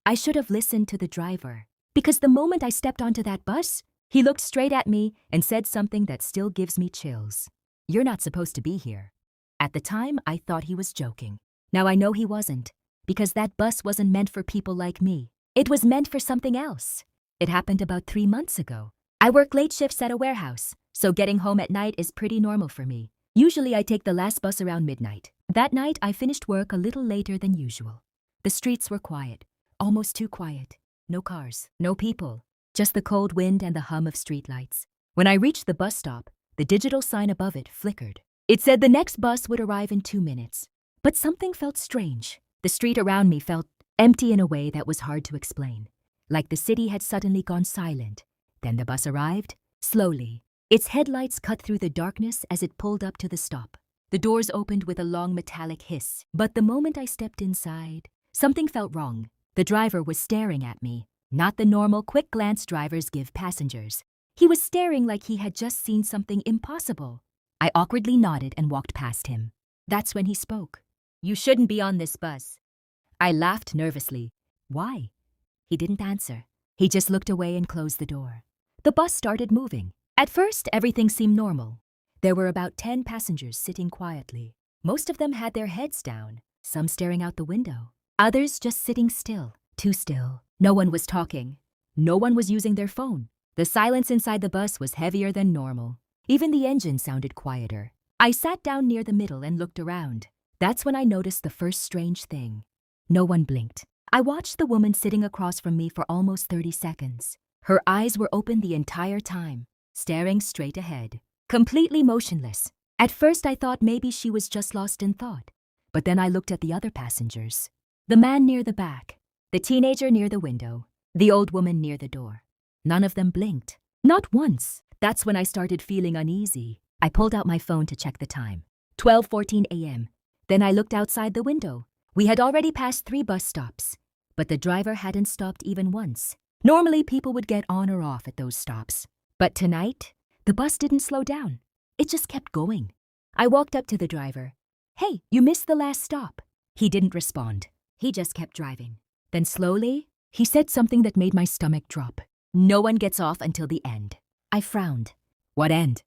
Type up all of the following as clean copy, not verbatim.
I should have listened to the driver. Because the moment I stepped onto that bus, he looked straight at me and said something that still gives me chills. "You're not supposed to be here." At the time, I thought he was joking. Now I know he wasn't, because that bus wasn't meant for people like me. It was meant for something else. It happened about 3 months ago. I work late shifts at a warehouse, so getting home at night is pretty normal for me. Usually I take the last bus around midnight. That night I finished work a little later than usual. The streets were quiet, almost too quiet. No cars, no people, just the cold wind and the hum of streetlights. When I reached the bus stop, the digital sign above it flickered. It said the next bus would arrive in 2 minutes. But something felt strange. The street around me felt empty in a way that was hard to explain. Like the city had suddenly gone silent. Then the bus arrived, slowly. Its headlights cut through the darkness as it pulled up to the stop. The doors opened with a long metallic hiss. But the moment I stepped inside, something felt wrong. The driver was staring at me, not the normal quick glance drivers give passengers. He was staring like he had just seen something impossible. I awkwardly nodded and walked past him. That's when he spoke. "You shouldn't be on this bus." I laughed nervously. "Why?" He didn't answer. He just looked away and closed the door. The bus started moving. At first, everything seemed normal. There were about 10 passengers sitting quietly. Most of them had their heads down, some staring out the window, others just sitting still, too still. No one was talking. No one was using their phone. The silence inside the bus was heavier than normal. Even the engine sounded quieter. I sat down near the middle and looked around. That's when I noticed the first strange thing. No one blinked. I watched the woman sitting across from me for almost 30 seconds. Her eyes were open the entire time, staring straight ahead, completely motionless. At first I thought maybe she was just lost in thought. But then I looked at the other passengers. The man near the back, the teenager near the window, the old woman near the door. None of them blinked. Not once. That's when I started feeling uneasy. I pulled out my phone to check the time. 12:14 a.m. Then I looked outside the window. We had already passed 3 bus stops, but the driver hadn't stopped even once. Normally, people would get on or off at those stops. But tonight, the bus didn't slow down. It just kept going. I walked up to the driver. "Hey, you missed the last stop." He didn't respond. He just kept driving. Then slowly, he said something that made my stomach drop. "No one gets off until the end." I frowned. "What end?"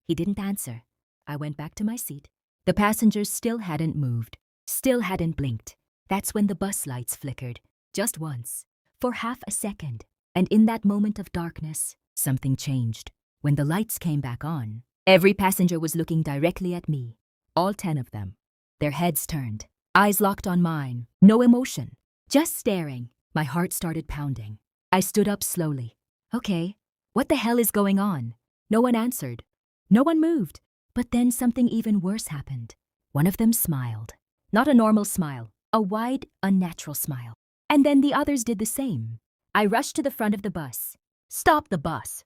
He didn't answer. I went back to my seat. The passengers still hadn't moved, still hadn't blinked. That's when the bus lights flickered, just once, for half a second. And in that moment of darkness, something changed. When the lights came back on, every passenger was looking directly at me. All 10 of them. Their heads turned, eyes locked on mine, no emotion, just staring. My heart started pounding. I stood up slowly. "Okay, what the hell is going on?" No one answered. No one moved. But then something even worse happened. One of them smiled. Not a normal smile, a wide, unnatural smile. And then the others did the same. I rushed to the front of the bus. "Stop the bus!"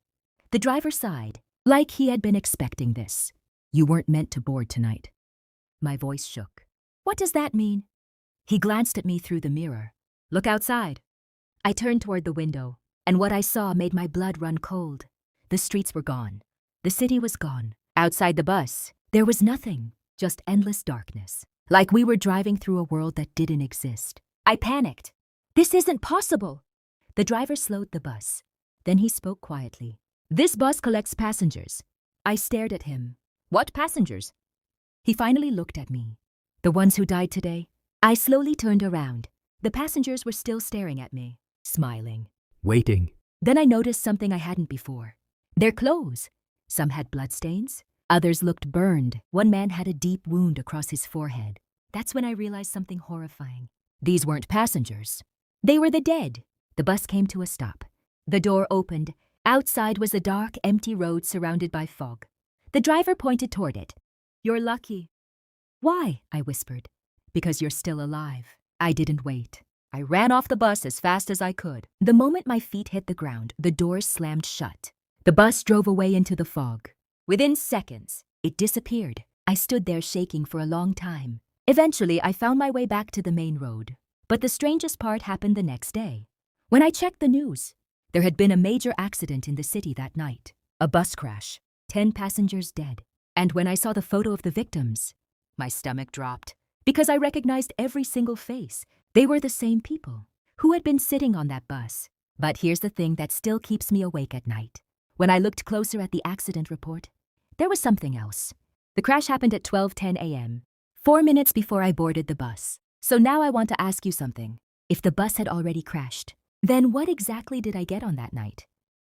The driver sighed, like he had been expecting this. "You weren't meant to board tonight." My voice shook. "What does that mean?" He glanced at me through the mirror. "Look outside." I turned toward the window, and what I saw made my blood run cold. The streets were gone. The city was gone. Outside the bus, there was nothing, just endless darkness. Like we were driving through a world that didn't exist. I panicked. "This isn't possible." The driver slowed the bus. Then he spoke quietly. "This bus collects passengers." I stared at him. "What passengers?" He finally looked at me. "The ones who died today." I slowly turned around. The passengers were still staring at me, smiling. Waiting. Then I noticed something I hadn't before. Their clothes. Some had bloodstains. Others looked burned. One man had a deep wound across his forehead. That's when I realized something horrifying. These weren't passengers. They were the dead. The bus came to a stop. The door opened. Outside was a dark, empty road surrounded by fog. The driver pointed toward it. "You're lucky." "Why?" I whispered. "Because you're still alive." I didn't wait. I ran off the bus as fast as I could. The moment my feet hit the ground, the doors slammed shut. The bus drove away into the fog. Within seconds, it disappeared. I stood there shaking for a long time. Eventually, I found my way back to the main road. But the strangest part happened the next day. When I checked the news, there had been a major accident in the city that night. A bus crash, 10 passengers dead. And when I saw the photo of the victims, my stomach dropped. Because I recognized every single face. They were the same people. Who had been sitting on that bus? But here's the thing that still keeps me awake at night. When I looked closer at the accident report, there was something else. The crash happened at 12:10 a.m., 4 minutes before I boarded the bus. So now I want to ask you something. If the bus had already crashed, then what exactly did I get on that night?